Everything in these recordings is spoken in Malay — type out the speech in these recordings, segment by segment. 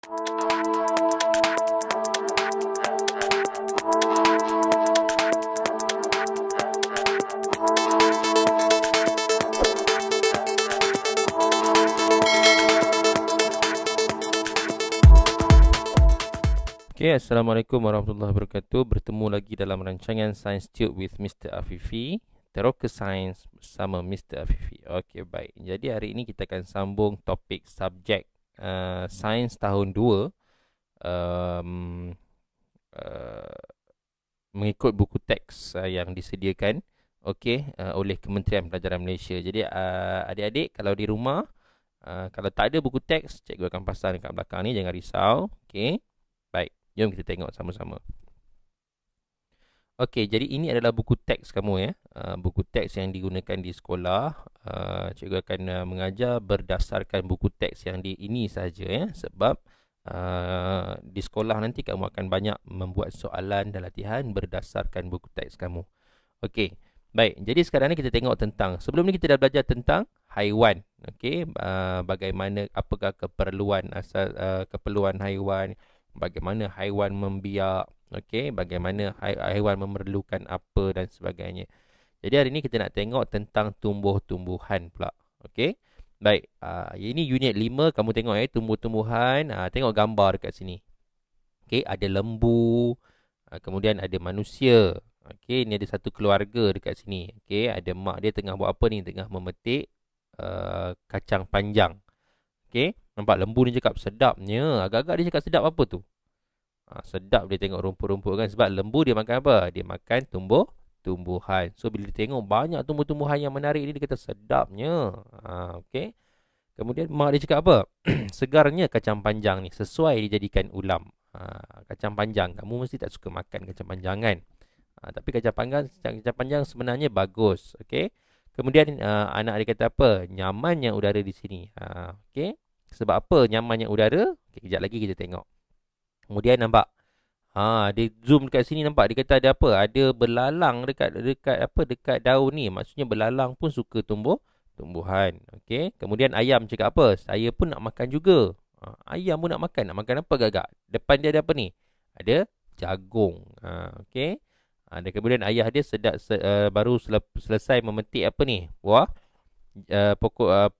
Okay, Assalamualaikum warahmatullahi wabarakatuh. Bertemu lagi dalam rancangan Science Tube with Mr. Afifi. Teroka Sains bersama Mr. Afifi. Okay, baik. Jadi hari ini kita akan sambung topik subjek Sains tahun 2 um, uh, mengikut buku teks yang disediakan oleh Kementerian Pelajaran Malaysia. Jadi adik-adik kalau di rumah, kalau tak ada buku teks, cikgu akan pasang dekat belakang ni, jangan risau. Okay, baik. Jom kita tengok sama-sama. Okey, jadi ini adalah buku teks kamu ya. Buku teks yang digunakan di sekolah. Cikgu akan mengajar berdasarkan buku teks yang di ini saja ya. Sebab di sekolah nanti kamu akan banyak membuat soalan dan latihan berdasarkan buku teks kamu. Okey, baik. Jadi sekarang ni kita tengok tentang, sebelum ni kita dah belajar tentang haiwan. Okey, bagaimana, apakah keperluan keperluan haiwan, bagaimana haiwan membiak, okey, bagaimana haiwan memerlukan apa dan sebagainya. Jadi hari ini kita nak tengok tentang tumbuh-tumbuhan pula. Okey. Baik, ini unit 5, kamu tengok ya, tumbuh-tumbuhan. Tengok gambar dekat sini. Okey, ada lembu, kemudian ada manusia. Okey, ni ada satu keluarga dekat sini. Okey, ada mak dia tengah buat apa ni? Tengah memetik kacang panjang. Okey, nampak lembu ni cakap sedapnya. Agak-agak dia cakap sedap apa tu? Sedap dia tengok rumput-rumput kan. Sebab lembu dia makan apa? Dia makan tumbuh-tumbuhan. So bila dia tengok banyak tumbuh-tumbuhan yang menarik ni, dia kata sedapnya. Okey. Kemudian mak dia cakap apa? Segarnya kacang panjang ni, sesuai dijadikan ulam. Kacang panjang, kamu mesti tak suka makan kacang panjang kan? Tapi kacang panjang sebenarnya bagus. Okey. Kemudian anak dia kata apa? Nyamannya udara di sini. Okey. Sebab apa nyamannya udara? Okay, kejap lagi kita tengok. Kemudian nampak, dia zoom dekat sini, nampak dia kata ada apa? Ada belalang dekat daun ni. Maksudnya belalang pun suka tumbuhan. Okey. Kemudian ayam cakap apa? Saya pun nak makan juga. Ayam pun nak makan. Nak makan apa gagak? Depan dia ada apa ni? Ada jagung. Okey. Dan kemudian ayah dia baru selesai memetik apa ni? Buah pokok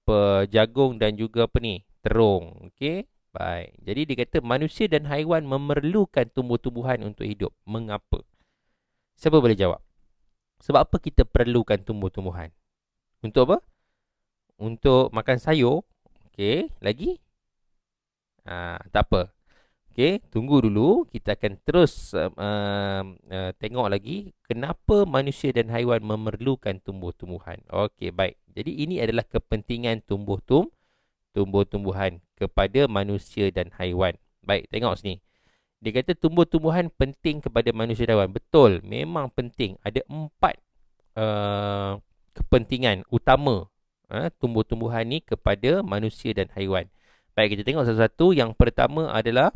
jagung dan juga apa ni? Terung. Okey. Baik. Jadi dia kata manusia dan haiwan memerlukan tumbuh-tumbuhan untuk hidup. Mengapa? Siapa boleh jawab? Sebab apa kita perlukan tumbuh-tumbuhan? Untuk apa? Untuk makan sayur. Okey. Lagi? Tak apa. Okey, tunggu dulu. Kita akan terus tengok lagi kenapa manusia dan haiwan memerlukan tumbuh-tumbuhan. Okey, baik. Jadi ini adalah kepentingan tumbuh-tumbuhan kepada manusia dan haiwan. Baik, tengok sini. Dia kata tumbuh-tumbuhan penting kepada manusia dan haiwan. Betul, memang penting. Ada 4 kepentingan utama tumbuh-tumbuhan ni kepada manusia dan haiwan. Baik, kita tengok satu-satu. Yang pertama adalah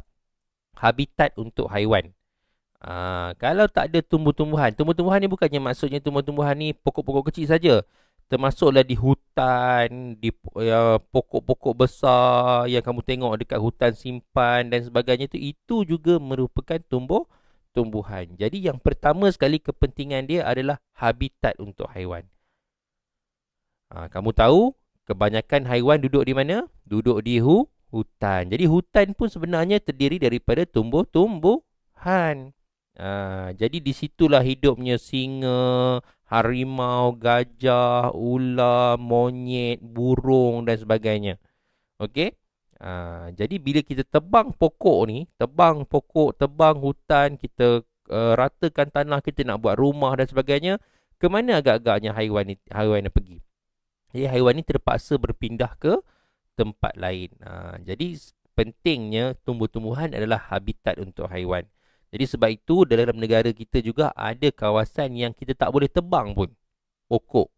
habitat untuk haiwan. Kalau tak ada tumbuh-tumbuhan ni bukannya maksudnya tumbuh-tumbuhan ni pokok-pokok kecil saja. Termasuklah di hutan, di pokok-pokok besar yang kamu tengok dekat hutan simpan dan sebagainya itu juga merupakan tumbuh-tumbuhan. Jadi yang pertama sekali kepentingan dia adalah habitat untuk haiwan. Kamu tahu kebanyakan haiwan duduk di mana? Duduk di hutan. Jadi hutan pun sebenarnya terdiri daripada tumbuh-tumbuhan. Jadi di situlah hidupnya singa, harimau, gajah, ular, monyet, burung dan sebagainya. Okey? Jadi bila kita tebang pokok ni, tebang hutan, kita ratakan tanah, kita nak buat rumah dan sebagainya, ke mana agak-agaknya haiwan ni pergi? Jadi haiwan ni terpaksa berpindah ke tempat lain. Jadi pentingnya tumbuh-tumbuhan adalah habitat untuk haiwan. Jadi sebab itu dalam negara kita juga ada kawasan yang kita tak boleh tebang pun pokok.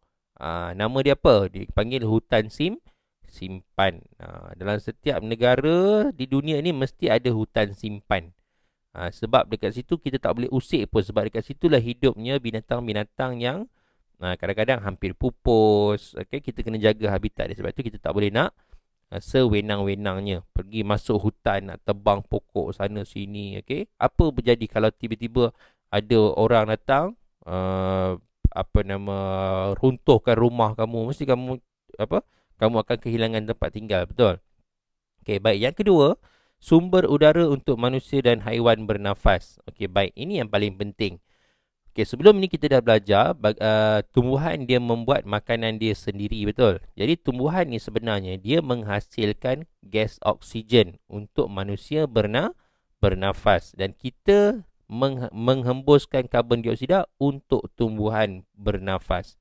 Nama dia apa? Dipanggil hutan simpan. Dalam setiap negara di dunia ni mesti ada hutan simpan. Sebab dekat situ kita tak boleh usik pun. Sebab dekat situlah hidupnya binatang-binatang yang kadang-kadang hampir pupus. Okay? Kita kena jaga habitat dia. Sebab itu kita tak boleh nak sewenang-wenangnya. Pergi masuk hutan, nak tebang pokok sana sini. Okey, apa berjadi kalau tiba-tiba ada orang datang, apa nama, runtuhkan rumah kamu? Mesti kamu apa? Kamu akan kehilangan tempat tinggal, betul? Okey, baik. Yang kedua, sumber udara untuk manusia dan haiwan bernafas. Okey, baik. Ini yang paling penting. Okey, sebelum ni kita dah belajar tumbuhan dia membuat makanan dia sendiri, betul? Jadi tumbuhan ni sebenarnya dia menghasilkan gas oksigen untuk manusia bernafas, dan kita menghembuskan karbon dioksida untuk tumbuhan bernafas.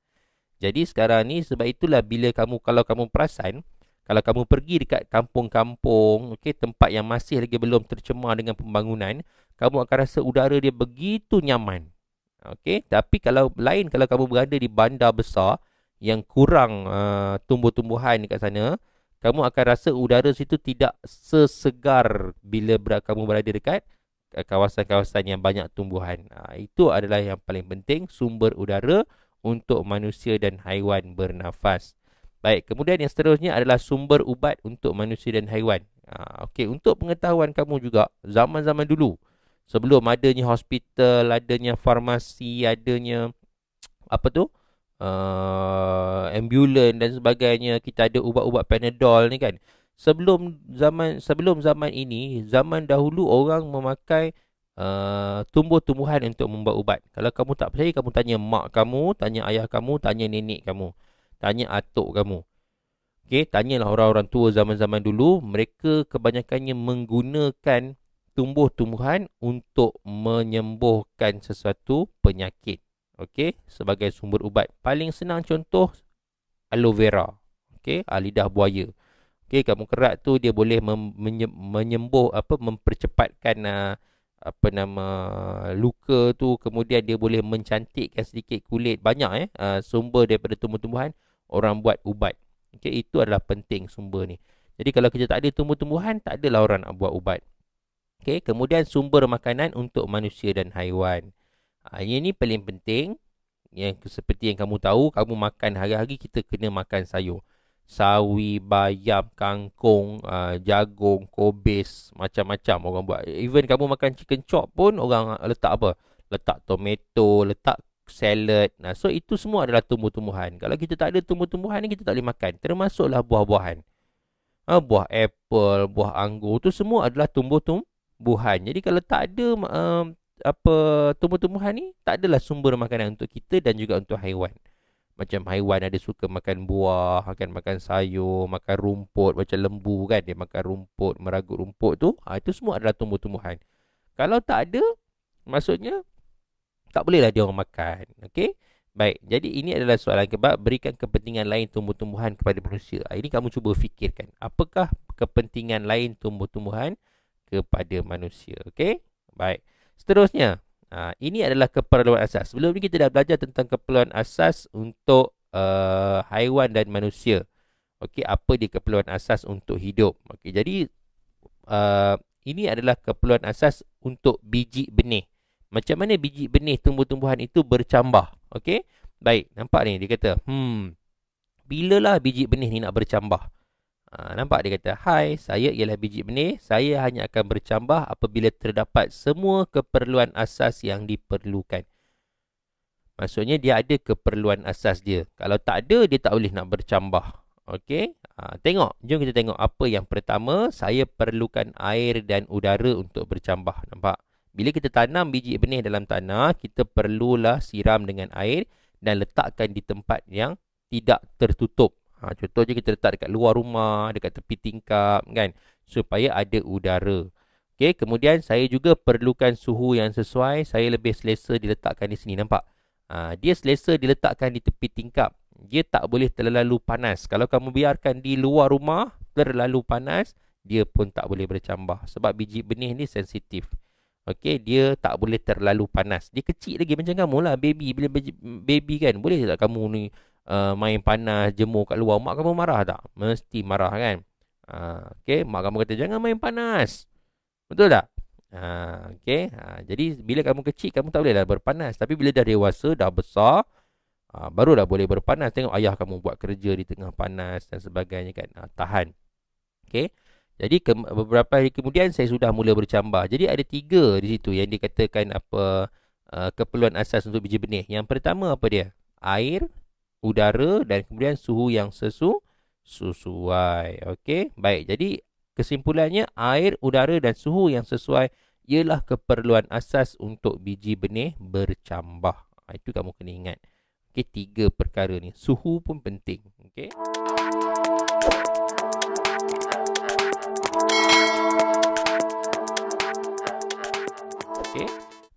Jadi sekarang ni, sebab itulah bila kalau kamu perasan, kalau kamu pergi dekat kampung-kampung, okey, tempat yang masih lagi belum tercemar dengan pembangunan, kamu akan rasa udara dia begitu nyaman. Okey, tapi kalau kamu berada di bandar besar yang kurang tumbuh-tumbuhan dekat sana, kamu akan rasa udara situ tidak sesegar bila kamu berada dekat kawasan-kawasan yang banyak tumbuhan. Itu adalah yang paling penting, sumber udara untuk manusia dan haiwan bernafas. Baik, kemudian yang seterusnya adalah sumber ubat untuk manusia dan haiwan. Okey, untuk pengetahuan kamu juga, zaman-zaman dulu, sebelum adanya hospital, adanya farmasi, adanya apa tu, ambulan dan sebagainya, kita ada ubat-ubat Panadol ni kan. Sebelum zaman ini, zaman dahulu orang memakai tumbuh-tumbuhan untuk membuat ubat. Kalau kamu tak percaya, kamu tanya mak kamu, tanya ayah kamu, tanya nenek kamu, tanya atuk kamu. Okey, tanyalah orang-orang tua zaman-zaman dulu, mereka kebanyakannya menggunakan tumbuh-tumbuhan untuk menyembuhkan sesuatu penyakit. Okey, sebagai sumber ubat. Paling senang contoh, aloe vera. Okey, lidah buaya. Okey, kamu kerat tu dia boleh menyembuh, mempercepatkan luka tu, kemudian dia boleh mencantikkan sedikit kulit. Banyak sumber daripada tumbuh-tumbuhan orang buat ubat. Okey, itu adalah penting sumber ni. Jadi kalau kita tak ada tumbuh-tumbuhan, tak adalah orang nak buat ubat. Okey, kemudian sumber makanan untuk manusia dan haiwan. Ini paling penting. Yang seperti yang kamu tahu, kamu makan hari-hari, kita kena makan sayur. Sawi, bayam, kangkung, jagung, kobis, macam-macam orang buat. Even kamu makan chicken chop pun orang letak apa? Letak tomato, letak salad. So itu semua adalah tumbuh-tumbuhan. Kalau kita tak ada tumbuh-tumbuhan ni, kita tak boleh makan. Termasuklah buah-buahan. Buah apple, buah anggur, tu semua adalah tumbuh-tumbuhan. Jadi kalau tak ada tumbuh-tumbuhan ni, tak adalah sumber makanan untuk kita dan juga untuk haiwan. Macam haiwan ada suka makan buah, makan sayur, makan rumput, macam lembu kan, dia makan rumput, meragut rumput tu. Itu semua adalah tumbuh-tumbuhan. Kalau tak ada, maksudnya tak bolehlah dia orang makan. Okey? Baik, jadi ini adalah soalan kebab, berikan kepentingan lain tumbuh-tumbuhan kepada manusia. Ini kamu cuba fikirkan, apakah kepentingan lain tumbuh-tumbuhan kepada manusia. Okey? Baik. Seterusnya, ini adalah keperluan asas. Sebelum ni kita dah belajar tentang keperluan asas untuk haiwan dan manusia. Okey, apa dia keperluan asas untuk hidup? Okey, jadi ini adalah keperluan asas untuk biji benih. Macam mana biji benih tumbuh-tumbuhan itu bercambah? Okey? Baik, nampak ni dia kata, bilalah biji benih ni nak bercambah? Nampak dia kata, hai, saya ialah biji benih. Saya hanya akan bercambah apabila terdapat semua keperluan asas yang diperlukan. Maksudnya dia ada keperluan asas dia. Kalau tak ada, dia tak boleh nak bercambah. Okey, jom kita tengok apa yang pertama. Saya perlukan air dan udara untuk bercambah. Nampak? Bila kita tanam biji benih dalam tanah, kita perlulah siram dengan air dan letakkan di tempat yang tidak tertutup. Contohnya kita letak dekat luar rumah, dekat tepi tingkap kan, supaya ada udara. Okey, kemudian saya juga perlukan suhu yang sesuai. Saya lebih selesa diletakkan di sini. Nampak? Dia selesa diletakkan di tepi tingkap. Dia tak boleh terlalu panas. Kalau kamu biarkan di luar rumah terlalu panas, dia pun tak boleh bercambah. Sebab biji benih ni sensitif. Okey, dia tak boleh terlalu panas. Dia kecil lagi macam kamu lah, baby. Bila baby kan, boleh tak kamu ni main panas, jemur kat luar? Mak kamu marah tak? Mesti marah kan? Okey, mak kamu kata jangan main panas. Betul tak? Okey, jadi bila kamu kecil, kamu tak boleh dah berpanas. Tapi bila dah dewasa, dah besar, baru dah boleh berpanas. Tengok ayah kamu buat kerja di tengah panas dan sebagainya kan. Tahan. Okey. Jadi beberapa hari kemudian saya sudah mula bercambah. Jadi ada 3 di situ yang dikatakan apa keperluan asas untuk biji benih. Yang pertama apa dia? Air, udara dan kemudian suhu yang sesuai. Okey. Baik. Jadi kesimpulannya air, udara dan suhu yang sesuai ialah keperluan asas untuk biji benih bercambah. Itu kamu kena ingat. Okey, 3 perkara ni. Suhu pun penting. Okey. Okey.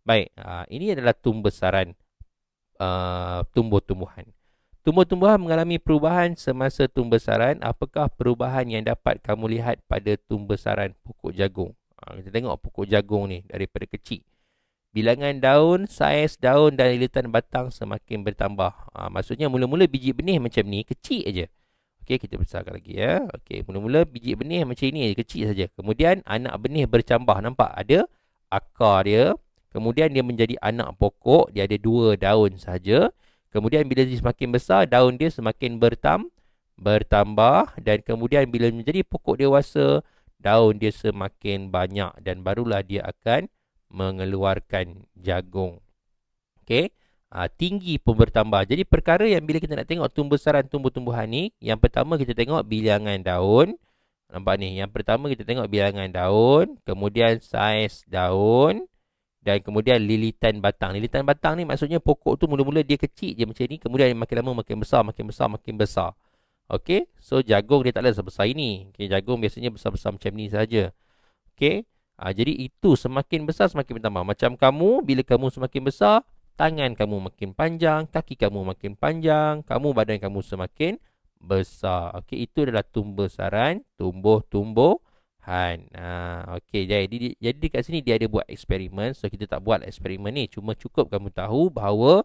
Baik, ini adalah pembesaran tumbuh-tumbuhan. Tumbuh-tumbuhan mengalami perubahan semasa pembesaran. Apakah perubahan yang dapat kamu lihat pada pembesaran pokok jagung? Kita tengok pokok jagung ni daripada kecil. Bilangan daun, saiz daun dan lilitan batang semakin bertambah. Maksudnya mula-mula biji benih macam ni, kecil aja. Okey, kita besarkan lagi ya. Okey, mula-mula biji benih macam ni, kecil saja. Kemudian anak benih bercambah. Nampak ada akar dia. Kemudian dia menjadi anak pokok. Dia ada 2 daun saja. Kemudian bila dia semakin besar, daun dia semakin bertambah. Dan kemudian bila menjadi pokok dewasa, daun dia semakin banyak. Dan barulah dia akan mengeluarkan jagung. Okey. Tinggi pun bertambah. Jadi perkara yang bila kita nak tengok pembesaran tumbuh-tumbuhan ni, yang pertama kita tengok bilangan daun. Nampak ni, yang pertama kita tengok bilangan daun, kemudian saiz daun dan kemudian lilitan batang. Lilitan batang ni maksudnya pokok tu mula-mula dia kecil je macam ni, kemudian makin lama makin besar, makin besar, makin besar. Okey, so jagung dia taklah sebesar ini. Okey, jagung biasanya besar-besar macam ni saja. Okey. Jadi itu semakin besar semakin bertambah. Macam kamu, bila kamu semakin besar, tangan kamu makin panjang, kaki kamu makin panjang, badan kamu semakin besar. Okey, itu adalah pembesaran tumbuh-tumbuhan. Okey, jadi dekat sini dia ada buat eksperimen. So kita tak buat eksperimen ni, cuma cukup kamu tahu bahawa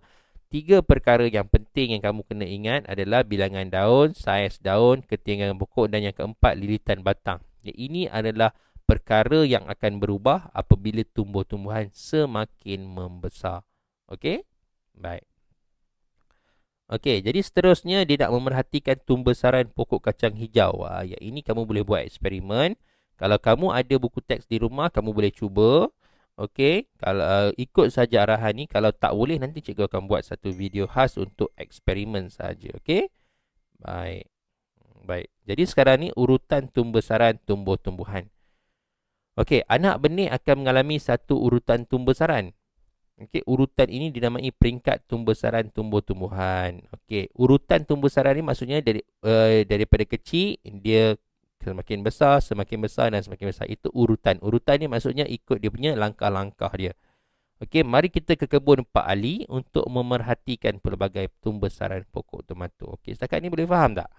3 perkara yang penting yang kamu kena ingat adalah bilangan daun, saiz daun, ketinggian pokok dan yang keempat lilitan batang. Ini adalah perkara yang akan berubah apabila tumbuh-tumbuhan semakin membesar. Okey? Baik. Okey, jadi seterusnya dia nak memerhatikan pembesaran pokok kacang hijau. Yang ini kamu boleh buat eksperimen. Kalau kamu ada buku teks di rumah, kamu boleh cuba. Okey, kalau ikut saja arahan ni. Kalau tak boleh, nanti cikgu akan buat satu video khas untuk eksperimen saja. Okey? Baik. Baik. Jadi sekarang ni urutan pembesaran tumbuh-tumbuhan. Okey, anak benih akan mengalami satu urutan pembesaran. Okey, urutan ini dinamai peringkat pembesaran tumbuh-tumbuhan. Okey, urutan pembesaran ni maksudnya daripada kecil dia semakin besar dan semakin besar. Itu urutan. Urutan ni maksudnya ikut dia punya langkah-langkah dia. Okey, mari kita ke kebun Pak Ali untuk memerhatikan pelbagai pembesaran pokok tomato. Okey, setakat ni boleh faham tak?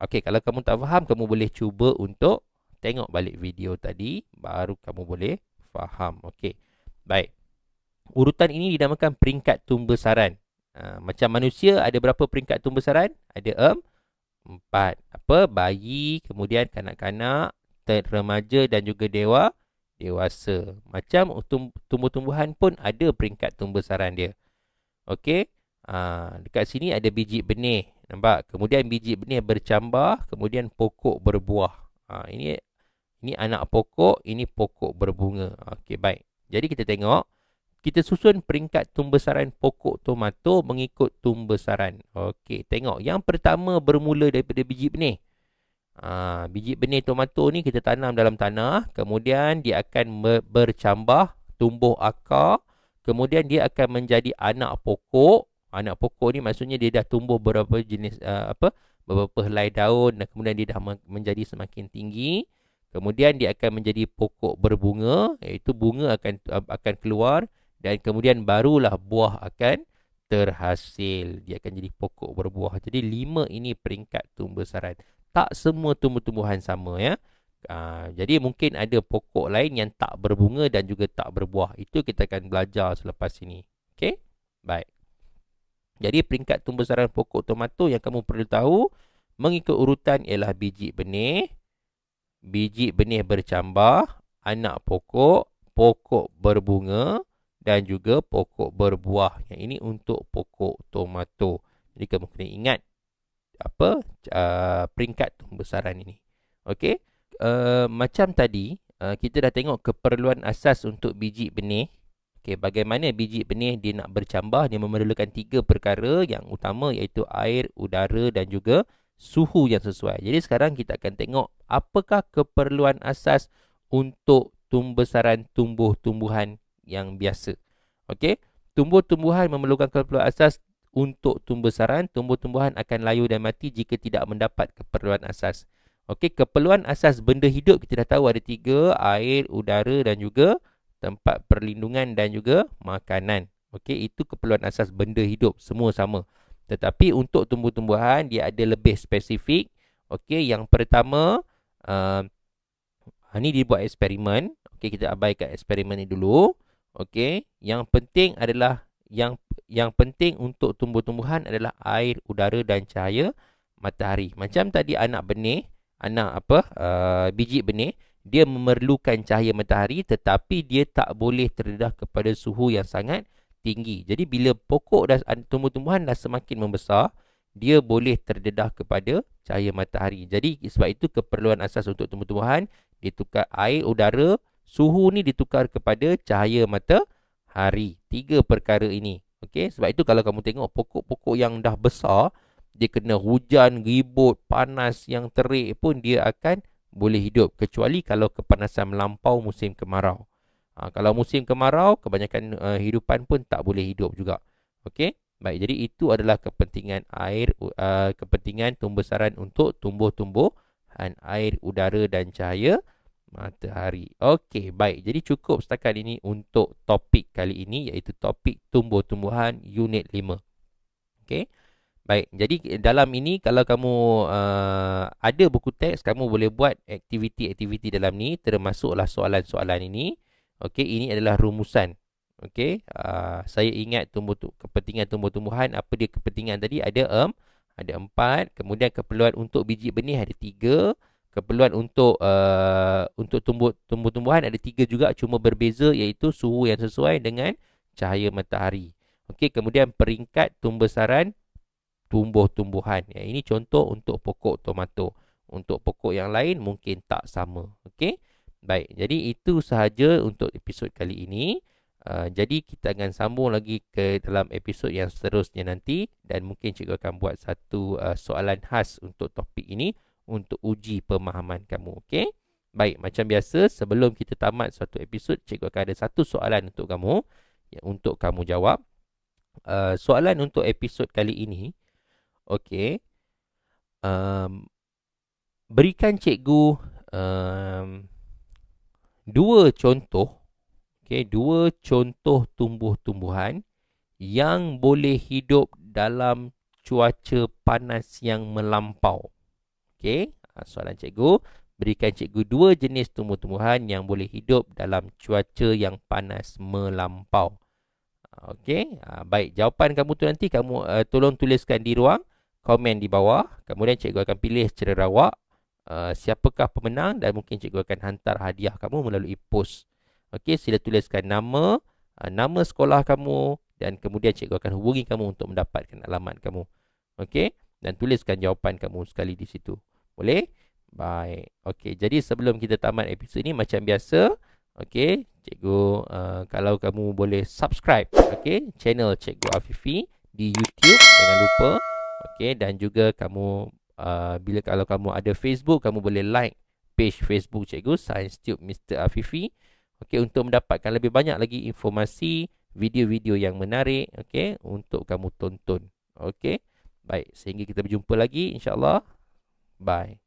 Okey, kalau kamu tak faham, kamu boleh cuba untuk tengok balik video tadi, baru kamu boleh faham. Okey. Baik. Urutan ini dinamakan peringkat pembesaran. Macam manusia ada berapa peringkat pembesaran? Ada 4. Bayi, kemudian kanak-kanak, remaja dan juga dewasa. Macam tumbuh-tumbuhan pun ada peringkat pembesaran dia. Okey. Dekat sini ada biji benih. Nampak? Kemudian biji benih bercambah, kemudian pokok berbuah. Ini anak pokok, ini pokok berbunga. Okey, baik. Jadi kita tengok, kita susun peringkat pembesaran pokok tomato mengikut pembesaran. Okey, tengok. Yang pertama bermula daripada biji benih. Biji benih tomato ni kita tanam dalam tanah, kemudian dia akan bercambah, tumbuh akar, kemudian dia akan menjadi anak pokok. Anak pokok ni maksudnya dia dah tumbuh beberapa jenis beberapa helai daun dan kemudian dia dah menjadi semakin tinggi. Kemudian dia akan menjadi pokok berbunga, iaitu bunga akan keluar dan kemudian barulah buah akan terhasil. Dia akan jadi pokok berbuah. Jadi 5 ini peringkat pembesaran. Tak semua tumbuh-tumbuhan sama ya. Jadi mungkin ada pokok lain yang tak berbunga dan juga tak berbuah. Itu kita akan belajar selepas ini. Okey? Baik. Jadi peringkat pembesaran pokok tomato yang kamu perlu tahu mengikut urutan ialah biji benih bercambah, anak pokok, pokok berbunga dan juga pokok berbuah. Yang ini untuk pokok tomato. Jadi kamu kena ingat peringkat pembesaran ini. Okey. Macam tadi kita dah tengok keperluan asas untuk biji benih. Okey, bagaimana biji benih dia nak bercambah, dia memerlukan 3 perkara yang utama, iaitu air, udara dan juga suhu yang sesuai. Jadi sekarang kita akan tengok apakah keperluan asas untuk pembesaran tumbuh-tumbuhan yang biasa. Okey, tumbuh-tumbuhan memerlukan keperluan asas untuk pembesaran. Tumbuh-tumbuhan akan layu dan mati jika tidak mendapat keperluan asas. Okey, keperluan asas benda hidup kita dah tahu ada 3, air, udara dan juga tempat perlindungan dan juga makanan. Okey, itu keperluan asas benda hidup, semua sama. Tetapi untuk tumbuh-tumbuhan dia ada lebih spesifik. Okey, yang pertama ni dibuat eksperimen. Okey, kita abaikan eksperimen ni dulu. Okey, yang penting adalah yang penting untuk tumbuh-tumbuhan adalah air, udara dan cahaya matahari. Macam tadi anak benih, biji benih, dia memerlukan cahaya matahari tetapi dia tak boleh terdedah kepada suhu yang sangat tinggi. Jadi bila pokok dan tumbuh-tumbuhan dah semakin membesar, dia boleh terdedah kepada cahaya matahari. Jadi sebab itu keperluan asas untuk tumbuh-tumbuhan ditukar air, udara, suhu ni ditukar kepada cahaya matahari. 3 perkara ini. Okey, sebab itu kalau kamu tengok pokok-pokok yang dah besar, dia kena hujan, ribut, panas yang terik pun dia akan boleh hidup, kecuali kalau kepanasan melampau musim kemarau. Kalau musim kemarau, kebanyakan hidupan pun tak boleh hidup juga. Okey, baik, jadi itu adalah kepentingan air, kepentingan pembesaran untuk tumbuh-tumbuhan, air, udara dan cahaya matahari. Okey, baik, jadi cukup setakat ini untuk topik kali ini, iaitu topik tumbuh-tumbuhan unit 5. Okey. Baik, jadi dalam ini kalau kamu ada buku teks, kamu boleh buat aktiviti-aktiviti dalam ni, termasuklah soalan-soalan ini. Okey, ini adalah rumusan. Okey, saya ingat kepentingan tumbuh-tumbuhan, apa dia kepentingan tadi? Ada 4, kemudian keperluan untuk biji benih ada 3, keperluan untuk tumbuh-tumbuhan ada 3 juga, cuma berbeza, iaitu suhu yang sesuai dengan cahaya matahari. Okey, kemudian peringkat pembesaran tumbuh-tumbuhan. Ya, ini contoh untuk pokok tomato. Untuk pokok yang lain mungkin tak sama. Okey. Baik, jadi itu sahaja untuk episod kali ini. Jadi kita akan sambung lagi ke dalam episod yang seterusnya nanti, dan mungkin cikgu akan buat satu soalan khas untuk topik ini untuk uji pemahaman kamu. Okey. Baik, macam biasa sebelum kita tamat suatu episod, cikgu akan ada satu soalan untuk kamu untuk kamu jawab. Soalan untuk episod kali ini, okey, berikan cikgu 2 contoh, okey, 2 contoh tumbuh-tumbuhan yang boleh hidup dalam cuaca panas yang melampau. Okey, soalan cikgu, berikan cikgu 2 jenis tumbuh-tumbuhan yang boleh hidup dalam cuaca yang panas melampau. Okey, baik, jawapan kamu tu nanti kamu tolong tuliskan di ruang komen di bawah. Kemudian cikgu akan pilih secara rawak siapakah pemenang, dan mungkin cikgu akan hantar hadiah kamu melalui pos. Okey, sila tuliskan nama sekolah kamu, dan kemudian cikgu akan hubungi kamu untuk mendapatkan alamat kamu. Okey, dan tuliskan jawapan kamu sekali di situ. Boleh? Baik. Okey, jadi sebelum kita tamat episod ini, macam biasa, okey, cikgu kalau kamu boleh subscribe, okey, channel Cikgu Afifi di YouTube, jangan lupa. Okey, dan juga kamu kalau kamu ada Facebook, kamu boleh like page Facebook cikgu, Science Tube Mr. Afifi. Okey, untuk mendapatkan lebih banyak lagi informasi, video-video yang menarik, okey, untuk kamu tonton. Okey. Baik, sehingga kita berjumpa lagi insya-Allah. Bye.